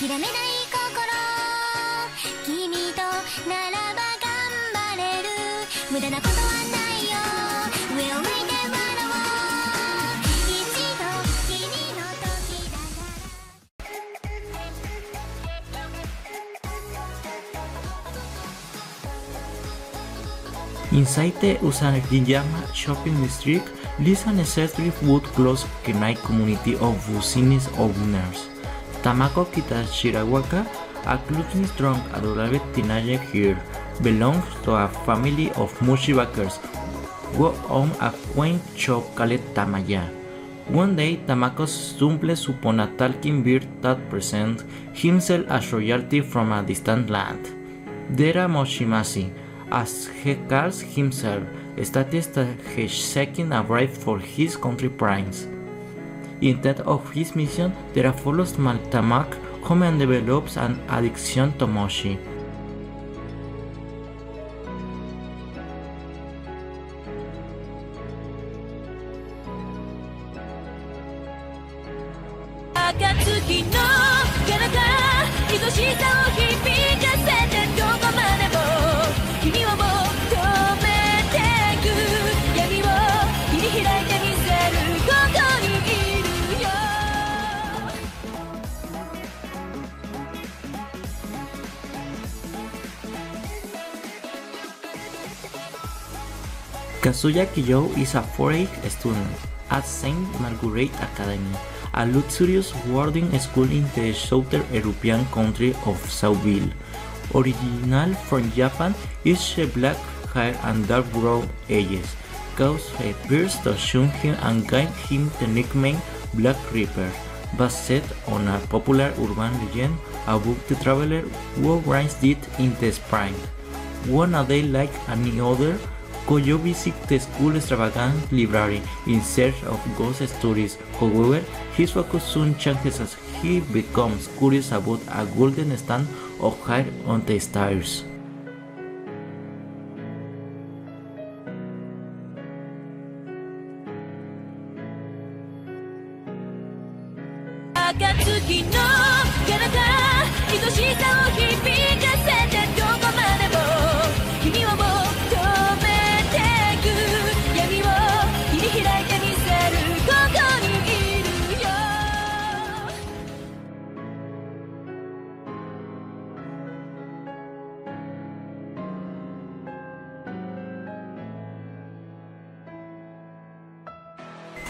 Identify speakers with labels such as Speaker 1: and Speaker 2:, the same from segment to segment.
Speaker 1: Inside the Usagiyama shopping district lives an excessive wood close knit community of business owners. Tamako Kitashirawaka, a closely strong, adorable teenager here, belongs to a family of mushi bakers who own a quaint shop called Tamaya. One day, Tamako stumbles upon a talking bird that presents himself as royalty from a distant land. Dera Moshimasi, as he calls himself, states that he is seeking a bride for his country prince. Instead of his mission, Dera follows Tamak home and develops an addiction to moshi. Kazuya Kiyo is a 4th student at St. Marguerite Academy, a luxurious boarding school in the southern European country of Sauville. Original from Japan, is black hair and dark brown eyes, cause a pierce to shun him and gave him the nickname Black Reaper, based on a popular urban legend about the traveler who runs it in the spring. One day like any other, Koyo visits the school extravagant library in search of ghost stories. However, his focus soon changes as he becomes curious about a golden stand of hair on the stairs.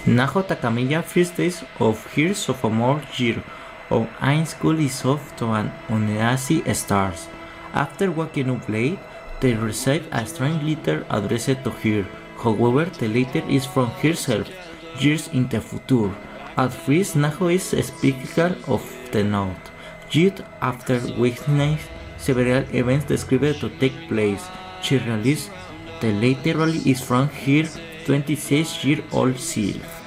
Speaker 1: Naho Takamiya first days of her sophomore year of high school is off to an uneasy start. After waking up late, they receive a strange letter addressed to her. However, the letter is from herself, years in the future. At first, Naho is skeptical of the note, yet after witnessing several events described to take place, she realizes the letter really is from her 26-year-old self.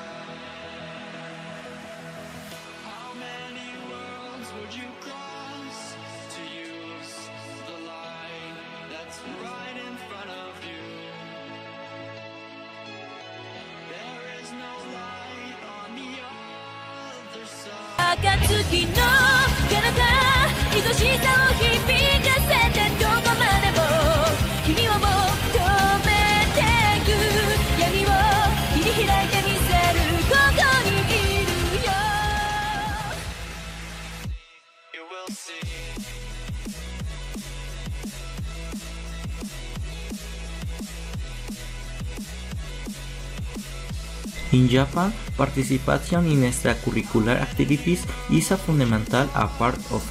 Speaker 1: In Japan, participation in extracurricular activities is a fundamental part of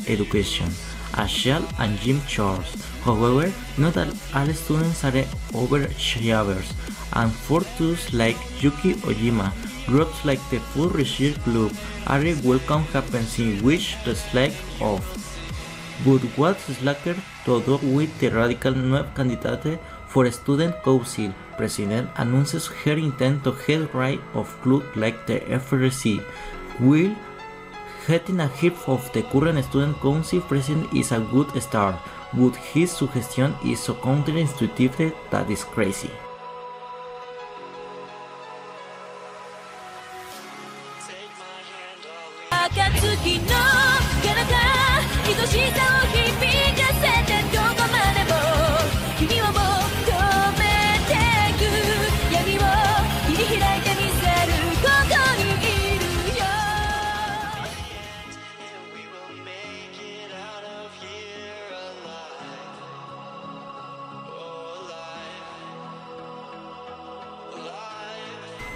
Speaker 1: education, as shell and gym chores. However, not all students are overachievers, and for those like Yuki Ojima, groups like the Full Research Club are a welcome happening which the slack off. But what's slacker to do with the radical new candidate for student council? President announces her intent to head right of club like the FRC, while getting a hip of the current student council president is a good start, but his suggestion is so counterintuitive that is crazy. Take my hand,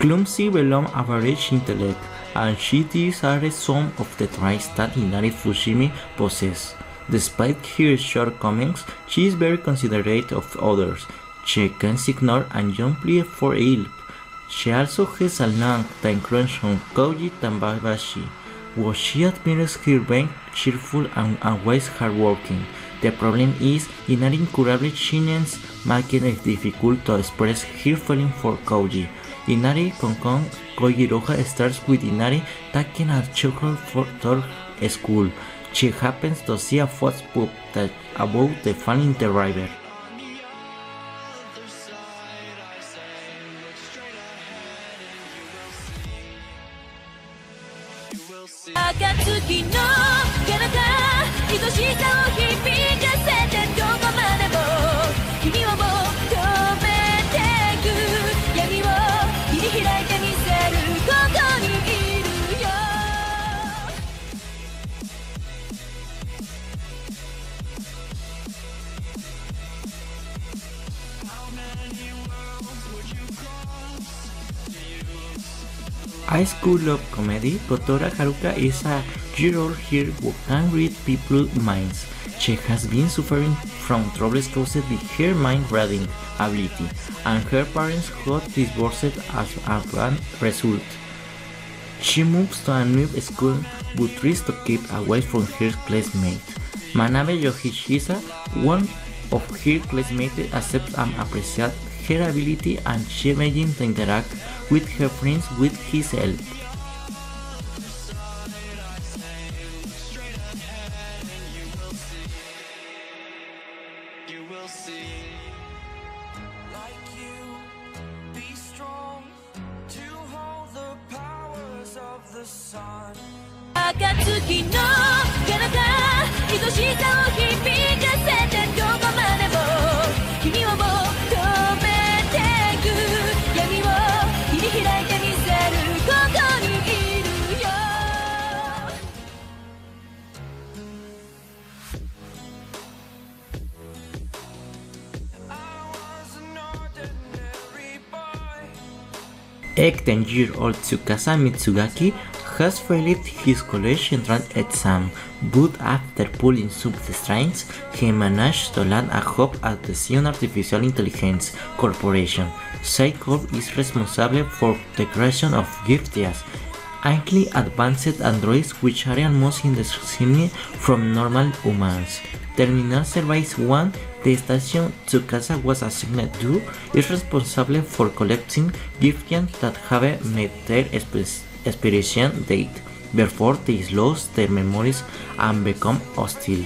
Speaker 1: clumsy below average intellect, and these are some of the traits that Inari Fushimi possesses. Despite her shortcomings, she is very considerate of others. She can ignore and jump for help. She also has a long time crush on Koji Tambabashi, while she admires her being cheerful and always hardworking. The problem is, Inari incurably shines, making it difficult to express her feeling for Koji. Inari Konkon Iroha starts with Inari taking a chocolate for school. She happens to see a footstep about the falling driver.
Speaker 2: 暁の彼方愛しさを響かせてどこまでも君を求めてく闇を切り開いてみせるここにいるよ
Speaker 1: A school love comedy, Kotoura Haruka is a year-old girl who can read people's minds. She has been suffering from troubles caused by her mind-reading ability, and her parents got divorced as a result. She moves to a new school but tries to keep away from her classmate. Manabe Yoshihisa, one of her classmates, accepts and appreciates her ability, and she begins to interact with her friends with his help. A 10-year-old Tsukasa Mitsugaki has failed his college entrance exam, but after pulling some strings, he managed to land a job at the Seishun Artificial Intelligence Corporation. Seikor is responsible for the creation of Giftias, highly advanced androids which are almost indistinguishable from normal humans. Terminal Service 1, the station Tsukasa was assigned to, is responsible for collecting Giftians that have met their expiration date, before they lose their memories and become hostile.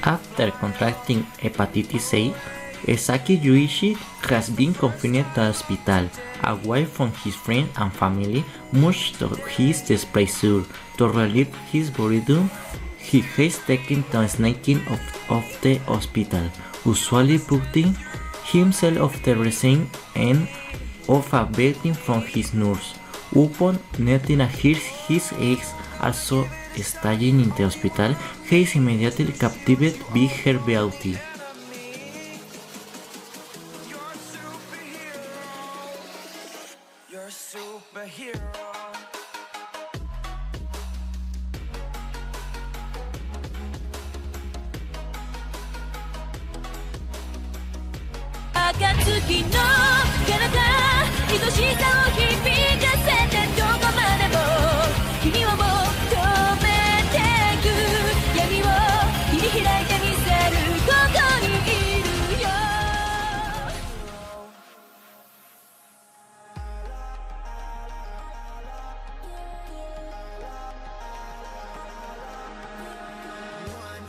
Speaker 1: After contracting hepatitis A, Esaki Yuichi has been confined to a hospital, away from his friends and family, much to his displeasure. To relieve his boredom, he has taken to sneaking out of the hospital, usually putting himself off the receiving end of a beating from his nurse. Upon noting his eggs also staying in the hospital, he is immediately captivated by her beauty.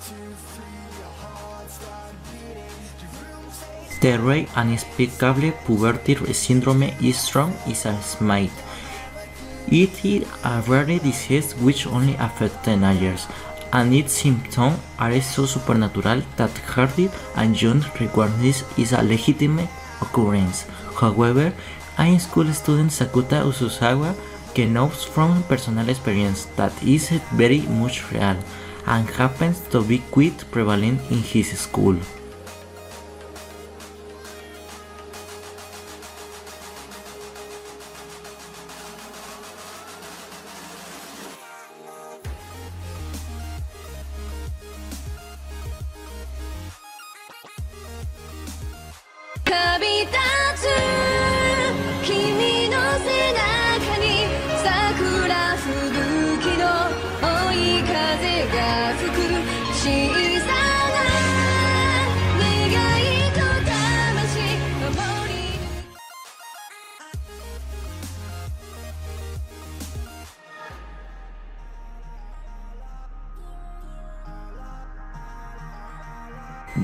Speaker 2: Two, three.
Speaker 1: The rare and inexplicable puberty syndrome is strong as a smite. It is a rare disease which only affects teenagers, and its symptoms are so supernatural that hardy and young regard this is a legitimate occurrence. However, a school student Sakuta Ususawa knows from personal experience that is very much real and happens to be quite prevalent in his school.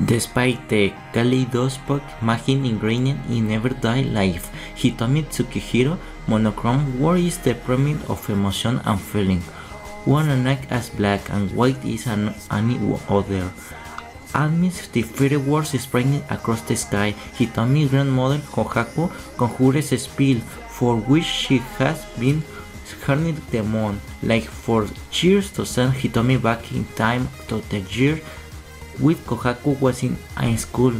Speaker 1: Despite the kaleidoscopic magic ingredient in everyday life, Hitomi Tsukihiro monochrome war is the premium of emotion and feeling. One unlike as black and white is any other. Amidst the fireworks spreading across the sky, Hitomi's grandmother Kohaku conjures a spell for which she has been harnessing the moon, like for years to send Hitomi back in time to the year with Kohaku was in high school.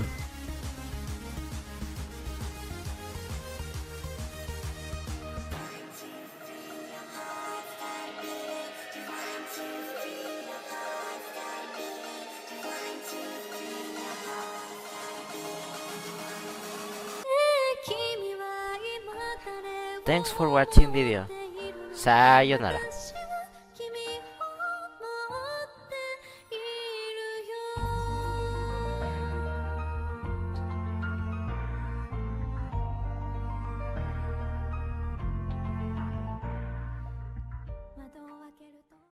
Speaker 3: Thanks for watching video. Sayonara.